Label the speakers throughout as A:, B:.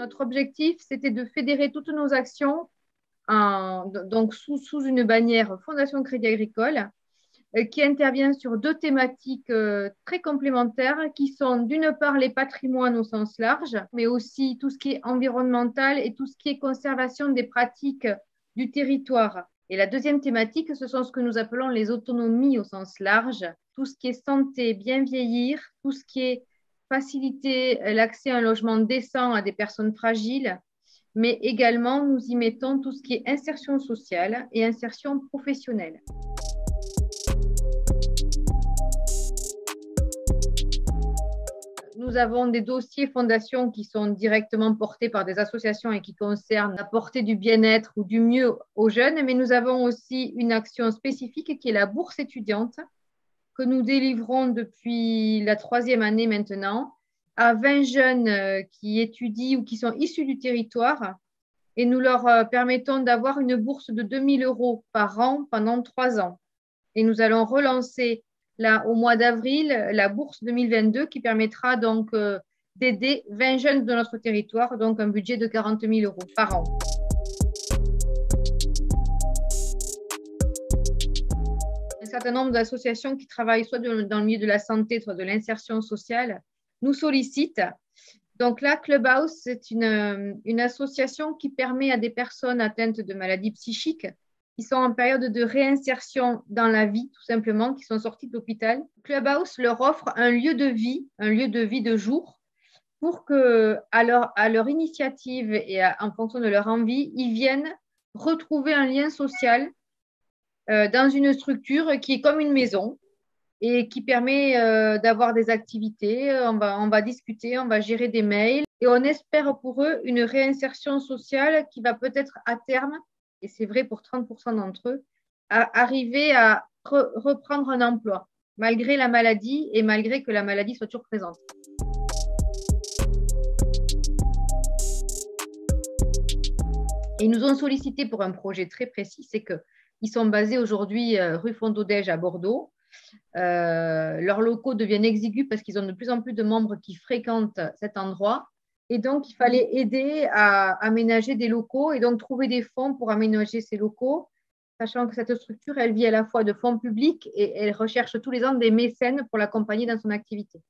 A: Notre objectif, c'était de fédérer toutes nos actions donc sous une bannière Fondation Crédit Agricole qui intervient sur deux thématiques très complémentaires qui sont d'une part les patrimoines au sens large, mais aussi tout ce qui est environnemental et tout ce qui est conservation des pratiques du territoire. Et la deuxième thématique, ce sont ce que nous appelons les autonomies au sens large, tout ce qui est santé, bien vieillir, tout ce qui est faciliter l'accès à un logement décent à des personnes fragiles, mais également nous y mettons tout ce qui est insertion sociale et insertion professionnelle. Nous avons des dossiers fondations qui sont directement portés par des associations et qui concernent apporter du bien-être ou du mieux aux jeunes, mais nous avons aussi une action spécifique qui est la bourse étudiante que nous délivrons depuis la 3e année maintenant à 20 jeunes qui étudient ou qui sont issus du territoire et nous leur permettons d'avoir une bourse de 2 000 € par an pendant 3 ans. Et nous allons relancer là, au mois d'avril la bourse 2022 qui permettra donc d'aider 20 jeunes de notre territoire, donc un budget de 40 000 € par an. Un certain nombre d'associations qui travaillent soit dans le milieu de la santé, soit de l'insertion sociale, nous sollicitent. Donc là, Clubhouse, c'est une association qui permet à des personnes atteintes de maladies psychiques qui sont en période de réinsertion dans la vie, tout simplement, qui sont sortis de l'hôpital. Clubhouse leur offre un lieu de vie de jour, pour que, à leur initiative et en fonction de leur envie, ils viennent retrouver un lien social dans une structure qui est comme une maison et qui permet d'avoir des activités. On va discuter, on va gérer des mails et on espère pour eux une réinsertion sociale qui va peut-être à terme, et c'est vrai pour 30% d'entre eux, arriver à reprendre un emploi, malgré la maladie et malgré que la maladie soit toujours présente. Et ils nous ont sollicité pour un projet très précis, c'est qu'ils sont basés aujourd'hui rue Fondodège à Bordeaux. Leurs locaux deviennent exigus parce qu'ils ont de plus en plus de membres qui fréquentent cet endroit. Et donc, il fallait aider à aménager des locaux et donc trouver des fonds pour aménager ces locaux, sachant que cette structure, elle vit à la fois de fonds publics et elle recherche tous les ans des mécènes pour l'accompagner dans son activité.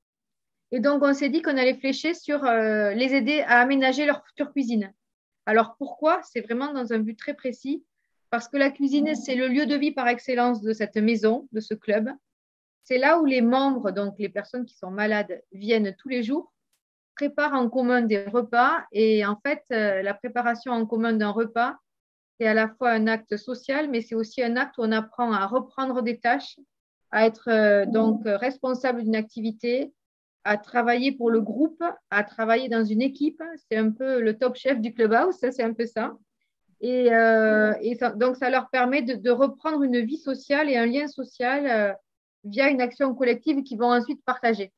A: Et donc, on s'est dit qu'on allait flécher sur les aider à aménager leur future cuisine. Alors, pourquoi? C'est vraiment dans un but très précis, parce que la cuisine, c'est le lieu de vie par excellence de cette maison, de ce club. C'est là où les membres, donc les personnes qui sont malades, viennent tous les jours, préparent en commun des repas. Et en fait, la préparation en commun d'un repas, c'est à la fois un acte social, mais c'est aussi un acte où on apprend à reprendre des tâches, à être donc responsable d'une activité, à travailler pour le groupe, à travailler dans une équipe. C'est un peu le top chef du clubhouse, c'est un peu ça. Et donc, ça leur permet de reprendre une vie sociale et un lien social via une action collective qu'ils vont ensuite partager.